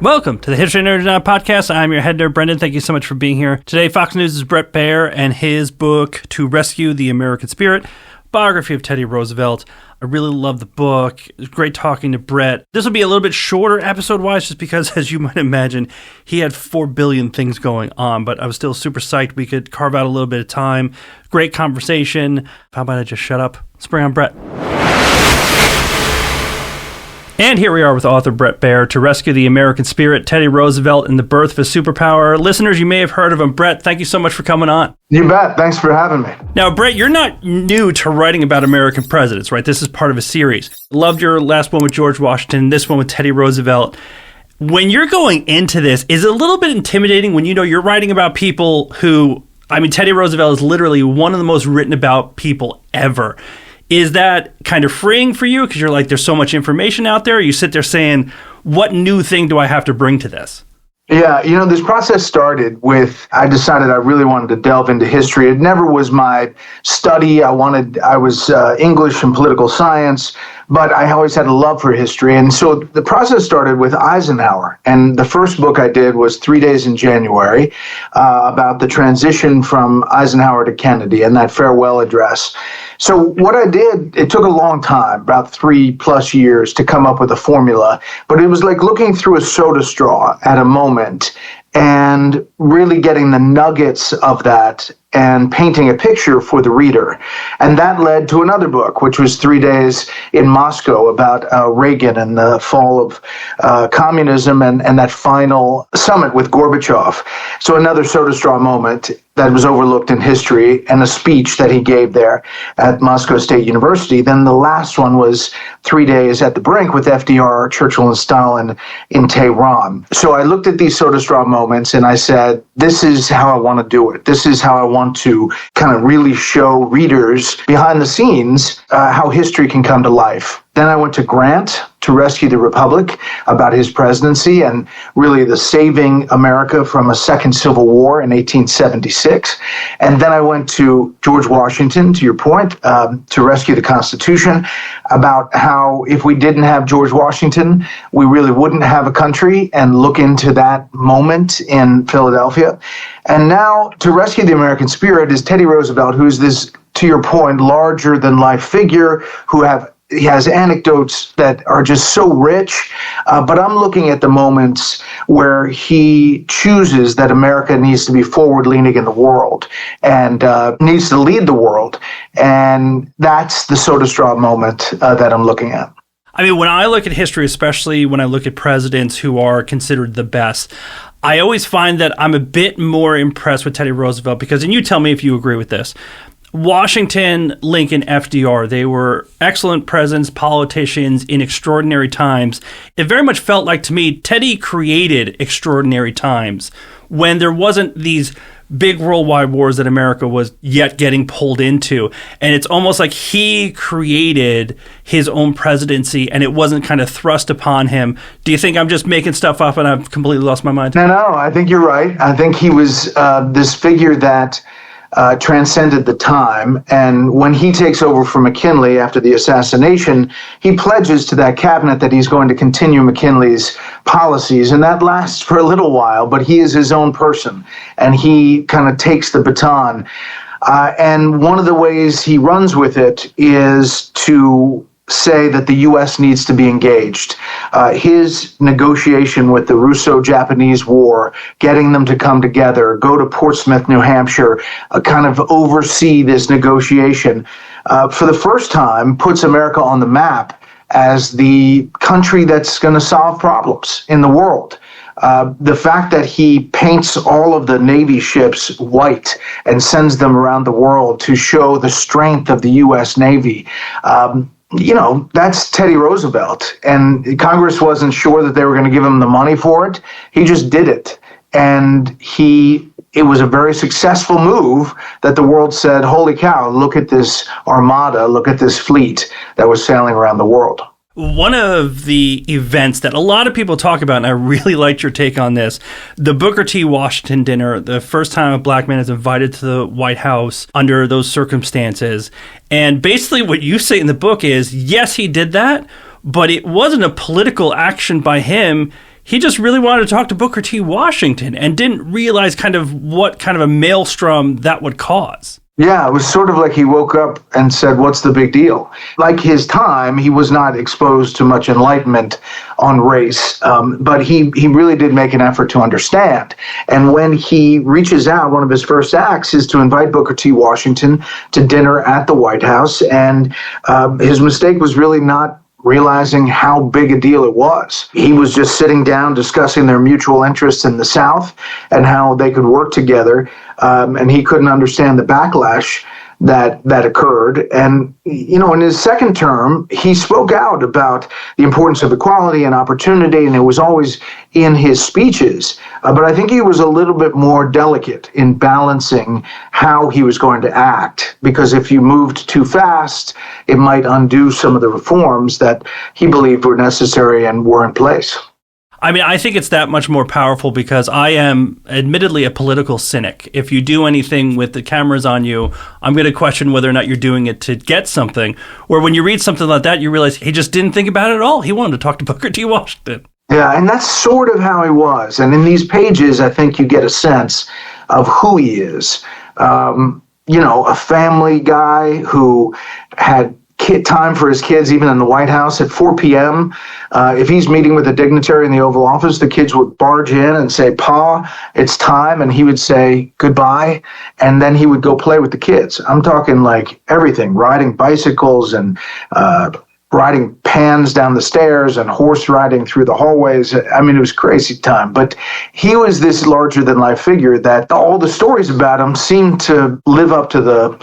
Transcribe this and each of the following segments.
Welcome to the History Nerds Now podcast. I'm your head nerd, Brendan. Thank you so much for being here. Today, Fox News' Bret Baier and his book, To Rescue the American Spirit, biography of Teddy Roosevelt. I really love the book. It was great talking to Bret. This will be a little bit shorter episode-wise just because, as you might imagine, he had 4 billion things going on, but I was still super psyched we could carve out a little bit of time. Great conversation. How about I just shut up? Let's bring on Bret. And here we are with author Bret Baier, To Rescue the American Spirit, Teddy Roosevelt and the Birth of a Superpower. Listeners, you may have heard of him. Bret, thank you so much for coming on. You bet. Thanks for having me. Now, Bret, you're not new to writing about American presidents, right? This is part of a series. Loved your last one with George Washington, this one with Teddy Roosevelt. When you're going into this, is it a little bit intimidating when you know you're writing about people who, Teddy Roosevelt is literally one of the most written about people ever. Is that kind of freeing for you? Because you're like, there's so much information out there. You sit there saying, what new thing do I have to bring to this? Yeah, this process started with, I decided I really wanted to delve into history. It never was my study. I was English and political science, but I always had a love for history. And so the process started with Eisenhower. And the first book I did was 3 Days in January, about the transition from Eisenhower to Kennedy and that farewell address. So what I did, it took a long time, about 3+ years to come up with a formula, but it was like looking through a soda straw at a moment and really getting the nuggets of that and painting a picture for the reader. And that led to another book, which was 3 Days in Moscow, about Reagan and the fall of communism and that final summit with Gorbachev. So another soda straw moment that was overlooked in history, and a speech that he gave there at Moscow State University. Then the last one was 3 Days at the Brink with FDR, Churchill, and Stalin in Tehran. So I looked at these soda straw moments and I said, this is how I want to do it. This is how I want to kind of really show readers behind the scenes how history can come to life. Then I went to Grant, To Rescue the Republic, about his presidency and really the saving America from a second civil war in 1876. And then I went to George Washington, to your point, To Rescue the Constitution, about how if we didn't have George Washington, we really wouldn't have a country, and look into that moment in Philadelphia. And now, To Rescue the American Spirit is Teddy Roosevelt, who's this, to your point, larger-than-life figure he has anecdotes that are just so rich, but I'm looking at the moments where he chooses that America needs to be forward-leaning in the world and needs to lead the world, and that's the soda straw moment that I'm looking at. When I look at history, especially when I look at presidents who are considered the best, I always find that I'm a bit more impressed with Teddy Roosevelt because, and you tell me if you agree with this, Washington, Lincoln, FDR, they were excellent presidents, politicians in extraordinary times. It very much felt like to me, Teddy created extraordinary times when there wasn't these big worldwide wars that America was yet getting pulled into. And it's almost like he created his own presidency and it wasn't kind of thrust upon him. Do you think I'm just making stuff up and I've completely lost my mind? No, I think you're right. I think he was this figure that transcended the time. And when he takes over for McKinley after the assassination, he pledges to that cabinet that he's going to continue McKinley's policies. And that lasts for a little while, but he is his own person. And he kind of takes the baton. And one of the ways he runs with it is to say that the U.S. needs to be engaged. His negotiation with the Russo-Japanese War, getting them to come together, go to Portsmouth, New Hampshire, kind of oversee this negotiation, for the first time puts America on the map as the country that's going to solve problems in the world. The fact that he paints all of the Navy ships white and sends them around the world to show the strength of the U.S. Navy, that's Teddy Roosevelt. And Congress wasn't sure that they were going to give him the money for it. He just did it. And it was a very successful move that the world said, holy cow, look at this armada, look at this fleet that was sailing around the world. One of the events that a lot of people talk about, and I really liked your take on this, the Booker T. Washington dinner, the first time a black man is invited to the White House under those circumstances. And basically what you say in the book is, yes, he did that, but it wasn't a political action by him. he just really wanted to talk to Booker T. Washington and didn't realize kind of what kind of a maelstrom that would cause. Yeah, it was sort of like he woke up and said, what's the big deal? Like his time, he was not exposed to much enlightenment on race, but he really did make an effort to understand. And when he reaches out, one of his first acts is to invite Booker T. Washington to dinner at the White House. And his mistake was really not realizing how big a deal it was. He was just sitting down discussing their mutual interests in the South and how they could work together, and he couldn't understand the backlash that occurred. And, in his second term, he spoke out about the importance of equality and opportunity, and it was always in his speeches. But I think he was a little bit more delicate in balancing how he was going to act, because if you moved too fast, it might undo some of the reforms that he believed were necessary and were in place. I mean, I think it's that much more powerful because I am admittedly a political cynic. If you do anything with the cameras on you, I'm going to question whether or not you're doing it to get something. Where when you read something like that, you realize he just didn't think about it at all. He wanted to talk to Booker T. Washington. Yeah, and that's sort of how he was. And in these pages, I think you get a sense of who he is. A family guy who had time for his kids, even in the White House at 4 p.m. If he's meeting with a dignitary in the Oval Office, the kids would barge in and say, "Pa, it's time," and he would say goodbye, and then he would go play with the kids. I'm talking like everything, riding bicycles and riding pans down the stairs and horse riding through the hallways. I mean, it was crazy time. But he was this larger-than-life figure that all the stories about him seemed to live up to the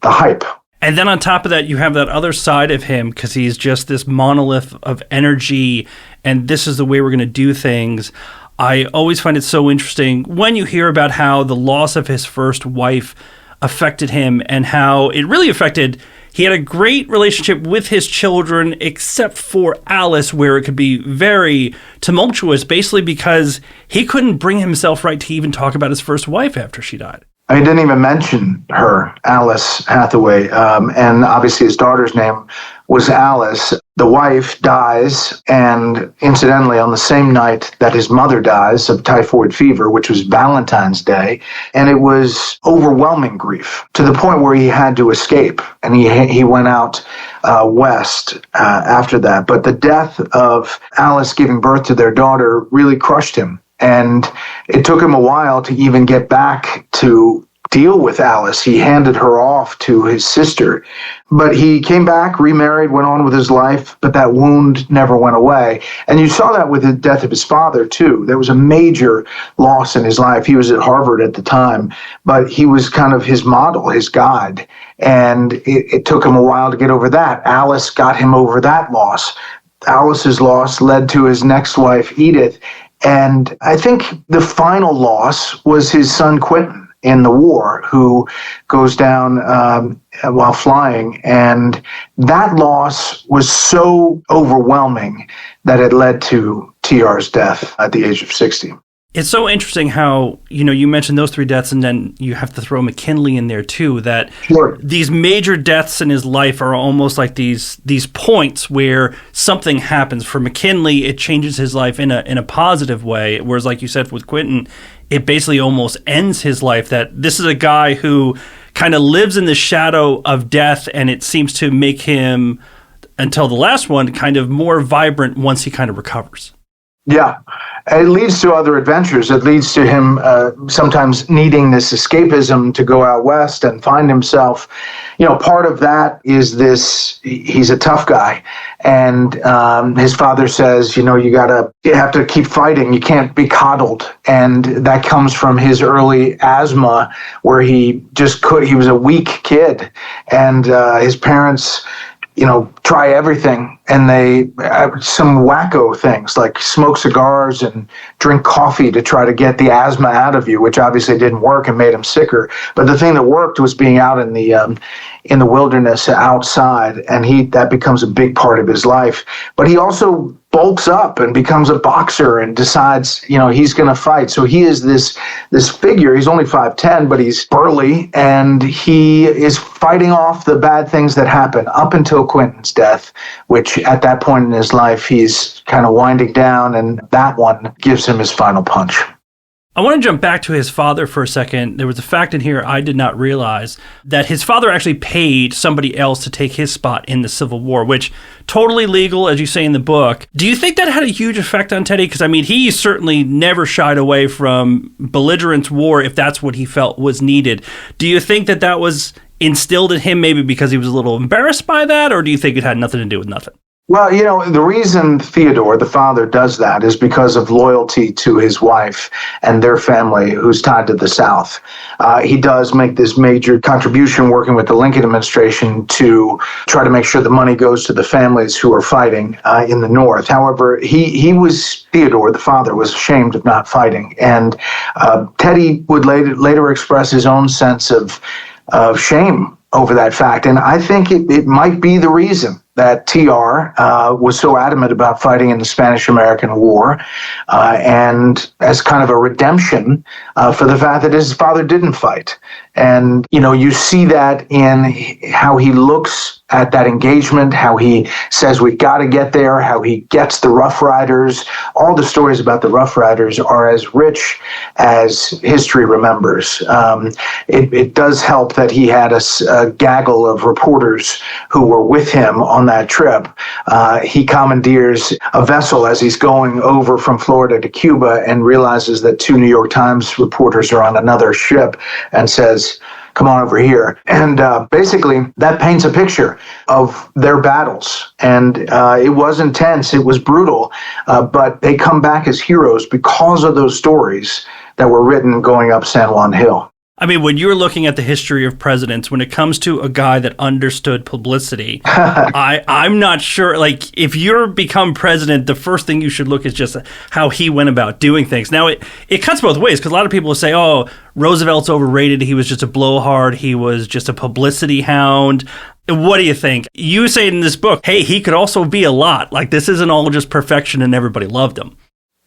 hype. And then on top of that, you have that other side of him because he's just this monolith of energy, and this is the way we're going to do things. I always find it so interesting when you hear about how the loss of his first wife affected him and how it really affected. He had a great relationship with his children, except for Alice, where it could be very tumultuous, basically because he couldn't bring himself right to even talk about his first wife after she died. I didn't even mention her, Alice Hathaway, and obviously his daughter's name was Alice. The wife dies, and incidentally, on the same night that his mother dies of typhoid fever, which was Valentine's Day, and it was overwhelming grief to the point where he had to escape, and he went out west after that. But the death of Alice giving birth to their daughter really crushed him. And it took him a while to even get back to deal with Alice. He handed her off to his sister. But he came back, remarried, went on with his life, but that wound never went away. And you saw that with the death of his father, too. There was a major loss in his life. He was at Harvard at the time, but he was kind of his model, his guide. And it took him a while to get over that. Alice got him over that loss. Alice's loss led to his next wife, Edith. And I think the final loss was his son, Quentin, in the war, who goes down while flying. And that loss was so overwhelming that it led to TR's death at the age of 60. It's so interesting how, you mentioned those three deaths and then you have to throw McKinley in there too, that Sure. These major deaths in his life are almost like these points where something happens. For McKinley, it changes his life in a positive way, whereas like you said with Quentin, it basically almost ends his life. That this is a guy who kind of lives in the shadow of death, and it seems to make him, until the last one, kind of more vibrant once he kind of recovers. Yeah. It leads to other adventures. It leads to him sometimes needing this escapism to go out west and find himself. Part of that is he's a tough guy. And his father says, you have to keep fighting. You can't be coddled. And that comes from his early asthma where he was a weak kid. And his parents, try everything, and they some wacko things like smoke cigars and drink coffee to try to get the asthma out of you, which obviously didn't work and made him sicker. But the thing that worked was being out in the wilderness outside, and that becomes a big part of his life. But he also bulks up and becomes a boxer and decides, he's going to fight. So he is this figure. He's only 5'10", but he's burly, and he is fighting off the bad things that happen up until Quentin's death, which which at that point in his life, he's kind of winding down, and that one gives him his final punch. I want to jump back to his father for a second. There was a fact in here I did not realize, that his father actually paid somebody else to take his spot in the Civil War, which totally legal, as you say in the book. Do you think that had a huge effect on Teddy? Because, I mean, he certainly never shied away from belligerent war if that's what he felt was needed. Do you think that that was instilled in him maybe because he was a little embarrassed by that, or do you think it had nothing to do with nothing? Well, the reason Theodore, the father, does that is because of loyalty to his wife and their family, who's tied to the South. He does make this major contribution working with the Lincoln administration to try to make sure the money goes to the families who are fighting in the North. However, Theodore, the father, was ashamed of not fighting. And Teddy would later express his own sense of shame over that fact. And I think it might be the reason that TR was so adamant about fighting in the Spanish-American War, and as kind of a redemption for the fact that his father didn't fight. And, you see that in how he looks at that engagement, how he says, we got to get there, how he gets the Rough Riders. All the stories about the Rough Riders are as rich as history remembers. It does help that he had a gaggle of reporters who were with him on that trip. He commandeers a vessel as he's going over from Florida to Cuba and realizes that 2 New York Times reporters are on another ship and says, come on over here. And basically, that paints a picture of their battles. And it was intense. It was brutal. But they come back as heroes because of those stories that were written going up San Juan Hill. I mean, when you're looking at the history of presidents, when it comes to a guy that understood publicity, I'm not sure, if you're become president, the first thing you should look is just how he went about doing things. Now, it cuts both ways, because a lot of people will say, oh, Roosevelt's overrated, he was just a blowhard, he was just a publicity hound. What do you think? You say in this book, hey, he could also be a lot. This isn't all just perfection and everybody loved him.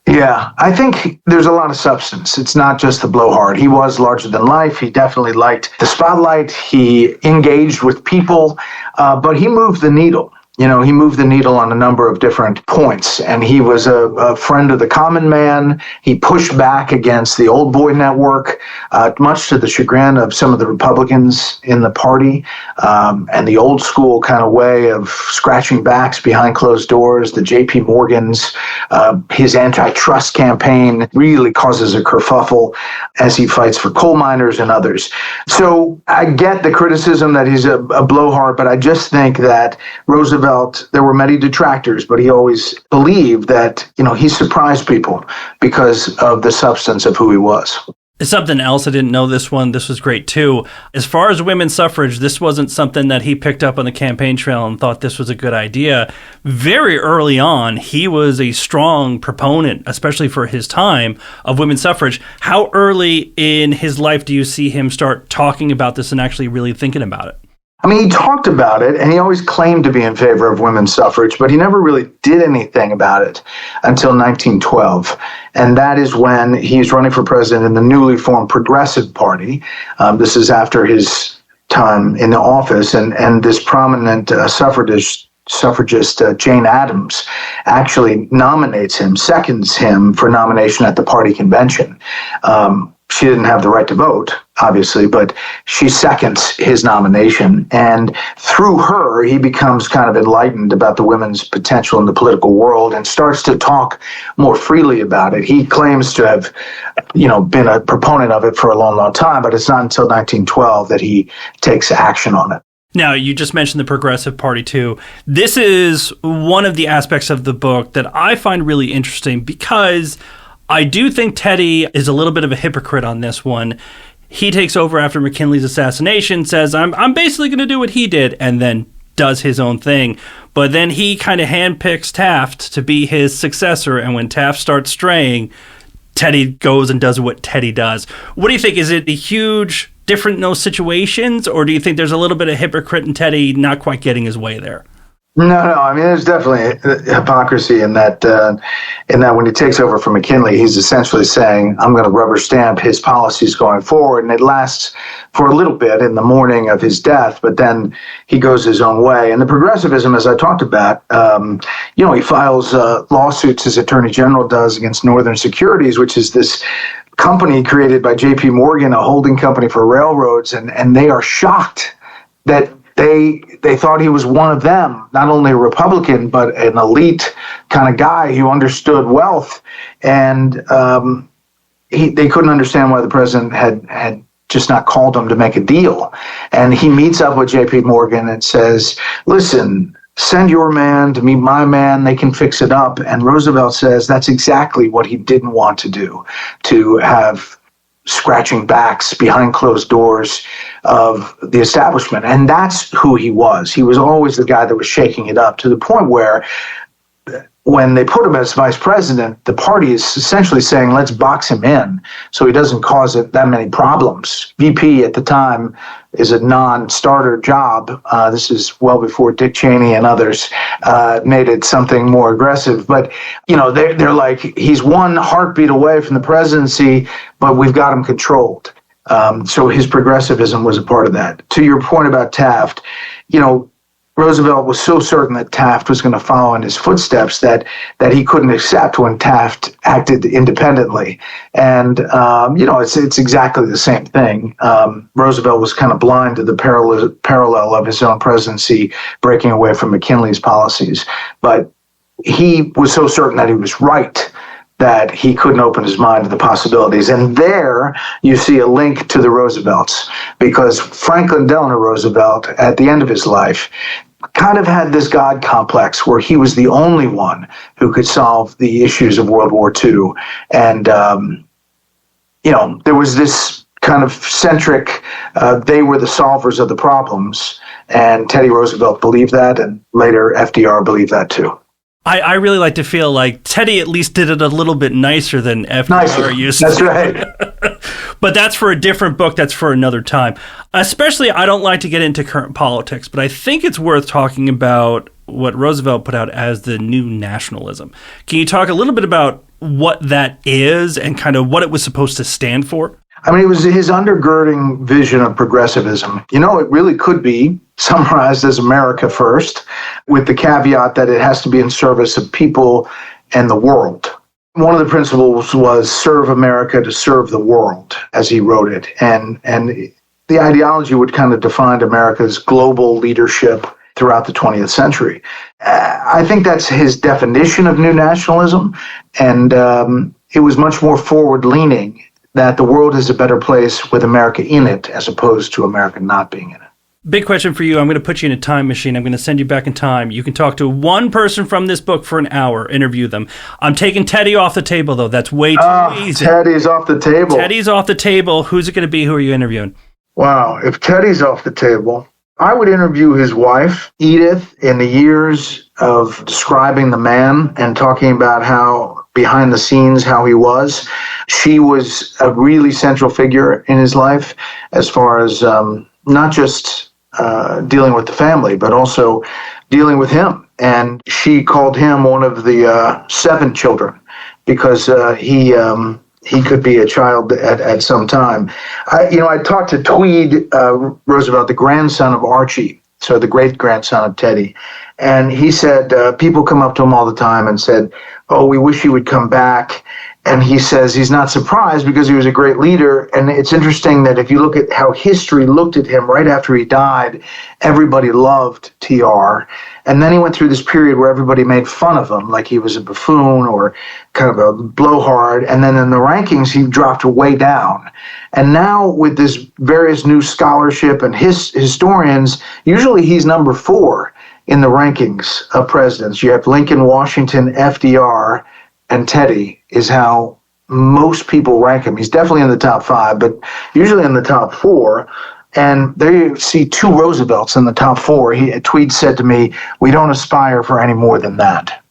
Yeah, I think there's a lot of substance. It's not just the blowhard. He was larger than life. He definitely liked the spotlight. He engaged with people, but he moved the needle. He moved the needle on a number of different points, and he was a friend of the common man. He pushed back against the old boy network, much to the chagrin of some of the Republicans in the party, and the old school kind of way of scratching backs behind closed doors, the J.P. Morgans. His antitrust campaign really causes a kerfuffle as he fights for coal miners and others. So I get the criticism that he's a blowhard, but I just think that Roosevelt, there were many detractors, but he always believed that, he surprised people because of the substance of who he was. Something else, I didn't know this one. This was great too. As far as women's suffrage, this wasn't something that he picked up on the campaign trail and thought this was a good idea. Very early on, he was a strong proponent, especially for his time, of women's suffrage. How early in his life do you see him start talking about this and actually really thinking about it? I mean, he talked about it, and he always claimed to be in favor of women's suffrage, but he never really did anything about it until 1912. And that is when he's running for president in the newly formed Progressive Party. This is after his time in the office, and this prominent suffragist Jane Addams actually nominates him, seconds him for nomination at the party convention. She didn't have the right to vote, obviously, but she seconds his nomination. And through her, he becomes kind of enlightened about the women's potential in the political world and starts to talk more freely about it. He claims to have, been a proponent of it for a long, long time, but it's not until 1912 that he takes action on it. Now, you just mentioned the Progressive Party, too. This is one of the aspects of the book that I find really interesting because I do think Teddy is a little bit of a hypocrite on this one. He takes over after McKinley's assassination, says, I'm basically going to do what he did, and then does his own thing. But then he kind of handpicks Taft to be his successor, and when Taft starts straying, Teddy goes and does what Teddy does. What do you think? Is it a huge different in those situations, or do you think there's a little bit of hypocrite in Teddy not quite getting his way there? No, I mean, there's definitely hypocrisy in that. When he takes over from McKinley, he's essentially saying, "I'm going to rubber stamp his policies going forward," and it lasts for a little bit in the morning of his death, but then he goes his own way. And the progressivism, as I talked about, he files lawsuits, as Attorney General does, against Northern Securities, which is this company created by J.P. Morgan, a holding company for railroads, and they are shocked that they thought he was one of them, not only a Republican, but an elite kind of guy who understood wealth. And they couldn't understand why the president had just not called him to make a deal. And he meets up with J.P. Morgan and says, listen, send your man to meet my man. They can fix it up. And Roosevelt says that's exactly what he didn't want to do, to have scratching backs behind closed doors of the establishment. And that's who he was. He was always the guy that was shaking it up, to the point where when they put him as vice president, the party is essentially saying, let's box him in so he doesn't cause it that many problems. VP at the time is a non-starter job. This is well before Dick Cheney and others made it something more aggressive. But, they're like, he's one heartbeat away from the presidency, but we've got him controlled. So his progressivism was a part of that. To your point about Taft, Roosevelt was so certain that Taft was going to follow in his footsteps that he couldn't accept when Taft acted independently. And, it's exactly the same thing. Roosevelt was kind of blind to the parallel of his own presidency breaking away from McKinley's policies. But he was so certain that he was right that he couldn't open his mind to the possibilities. And there you see a link to the Roosevelts, because Franklin Delano Roosevelt, at the end of his life, kind of had this God complex where he was the only one who could solve the issues of World War II. And, there was this kind of centric, they were the solvers of the problems. And Teddy Roosevelt believed that, and later FDR believed that too. I really like to feel like Teddy at least did it a little bit nicer than FDR used to. That's right. But that's for a different book. That's for another time. Especially, I don't like to get into current politics, but I think it's worth talking about what Roosevelt put out as the new nationalism. Can you talk a little bit about what that is and kind of what it was supposed to stand for? I mean, it was his undergirding vision of progressivism. It really could be summarized as America first, with the caveat that it has to be in service of people and the world. One of the principles was serve America to serve the world, as he wrote it. And the ideology would kind of define America's global leadership throughout the 20th century. I think that's his definition of new nationalism. And it was much more forward-leaning, that the world is a better place with America in it, as opposed to America not being in it. Big question for you. I'm going to put you in a time machine. I'm going to send you back in time. You can talk to one person from this book for an hour, interview them. I'm taking Teddy off the table, though. That's way too easy. Teddy's off the table. Teddy's off the table. Who's it going to be? Who are you interviewing? Wow. If Teddy's off the table, I would interview his wife, Edith, in the years of describing the man and talking about how behind the scenes, how he was. She was a really central figure in his life, as far as not just dealing with the family, but also dealing with him. And she called him one of the 7 children, because he could be a child at some time. I talked to Tweed Roosevelt, the grandson of Archie, so the great-grandson of Teddy. And he said, people come up to him all the time and said, oh, we wish he would come back. And he says he's not surprised because he was a great leader. And it's interesting that if you look at how history looked at him right after he died, everybody loved TR. And then he went through this period where everybody made fun of him, like he was a buffoon or kind of a blowhard. And then in the rankings, he dropped way down. And now with this various new scholarship and historians, usually he's number 4 in the rankings of presidents. You have Lincoln, Washington, FDR, and Teddy is how most people rank him. He's definitely in the top 5, but usually in the top 4. And there you see 2 Roosevelts in the top 4. Tweed said to me, we don't aspire for any more than that.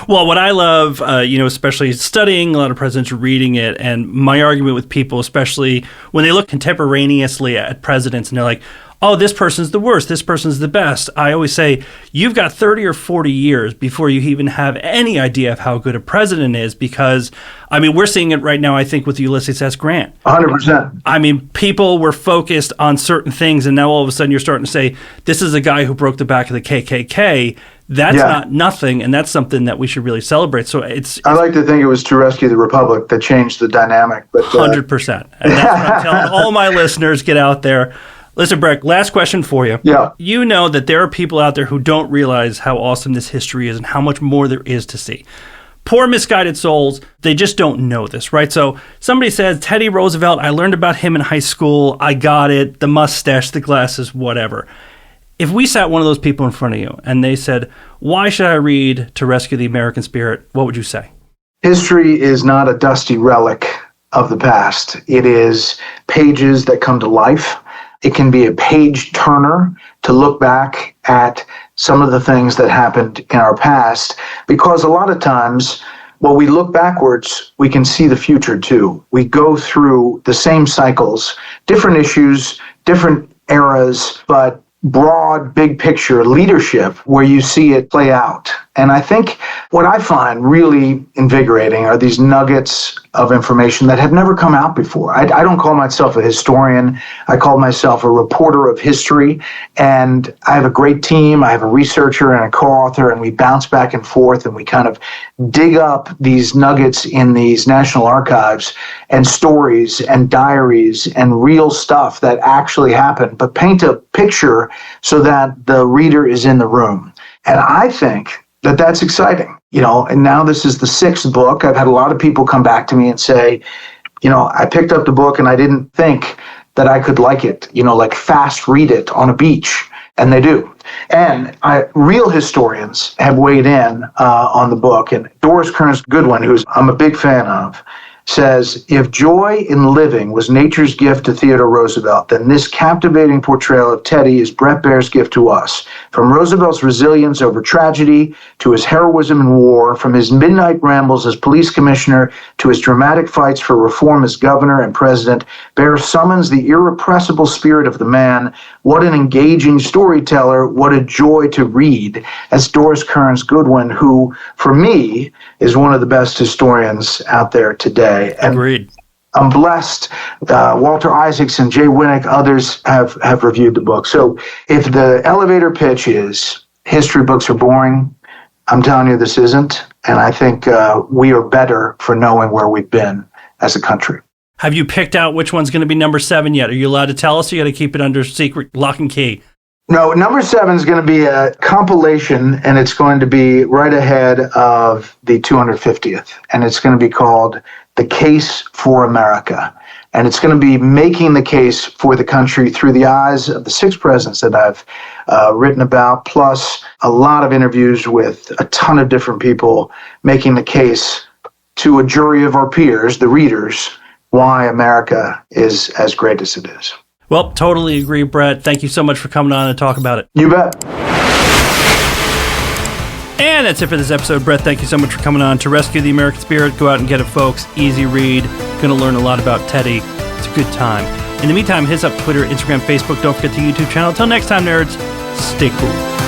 Well, what I love, especially studying a lot of presidents, reading it, and my argument with people, especially when they look contemporaneously at presidents and they're like, oh, this person's the worst, this person's the best. I always say, you've got 30 or 40 years before you even have any idea of how good a president is, because, I mean, we're seeing it right now, I think, with Ulysses S. Grant. 100%. I mean, people were focused on certain things, and now all of a sudden you're starting to say, this is a guy who broke the back of the KKK. That's not nothing, and that's something that we should really celebrate. So I like to think it was To Rescue the Republic that changed the dynamic. But 100%. And that's what I'm telling all my listeners, get out there. Listen, Bret, last question for you. Yeah. You know that there are people out there who don't realize how awesome this history is and how much more there is to see. Poor misguided souls, they just don't know this, right? So somebody says, Teddy Roosevelt, I learned about him in high school. I got it. The mustache, the glasses, whatever. If we sat one of those people in front of you and they said, why should I read To Rescue the American Spirit? What would you say? History is not a dusty relic of the past. It is pages that come to life. It can be a page turner to look back at some of the things that happened in our past, because a lot of times when we look backwards, we can see the future too. We go through the same cycles, different issues, different eras, but broad, big picture leadership where you see it play out. And I think what I find really invigorating are these nuggets of information that have never come out before. I don't call myself a historian. I call myself a reporter of history. And I have a great team. I have a researcher and a co-author, and we bounce back and forth, and we kind of dig up these nuggets in these national archives and stories and diaries and real stuff that actually happened, but paint a picture so that the reader is in the room. And I think that that's exciting, and now this is the 6th book. I've had a lot of people come back to me and say, I picked up the book and I didn't think that I could like it, like fast read it on a beach. And they do. And real historians have weighed in on the book. And Doris Kearns Goodwin, who I'm a big fan of, says, if joy in living was nature's gift to Theodore Roosevelt, then this captivating portrayal of Teddy is Bret Baier's gift to us. From Roosevelt's resilience over tragedy to his heroism in war, from his midnight rambles as police commissioner to his dramatic fights for reform as governor and president, Baier summons the irrepressible spirit of the man. What an engaging storyteller. What a joy to read. That's Doris Kearns Goodwin, who, for me, is one of the best historians out there today. And agreed. I'm blessed. Walter Isaacson, Jay Winnick, others have reviewed the book. So if the elevator pitch is history books are boring, I'm telling you this isn't. And I think we are better for knowing where we've been as a country. Have you picked out which one's going to be number 7 yet? Are you allowed to tell us? Or you got to keep it under secret lock and key? No, number 7 is going to be a compilation, and it's going to be right ahead of the 250th. And it's going to be called The Case for America. And it's going to be making the case for the country through the eyes of the 6 presidents that I've written about, plus a lot of interviews with a ton of different people making the case to a jury of our peers, the readers, why America is as great as it is. Well, totally agree, Bret. Thank you so much for coming on and talk about it. You bet. And that's it for this episode. Bret, thank you so much for coming on. To Rescue the American Spirit, go out and get it, folks. Easy read. Going to learn a lot about Teddy. It's a good time. In the meantime, hit us up Twitter, Instagram, Facebook. Don't forget the YouTube channel. Until next time, nerds, stay cool.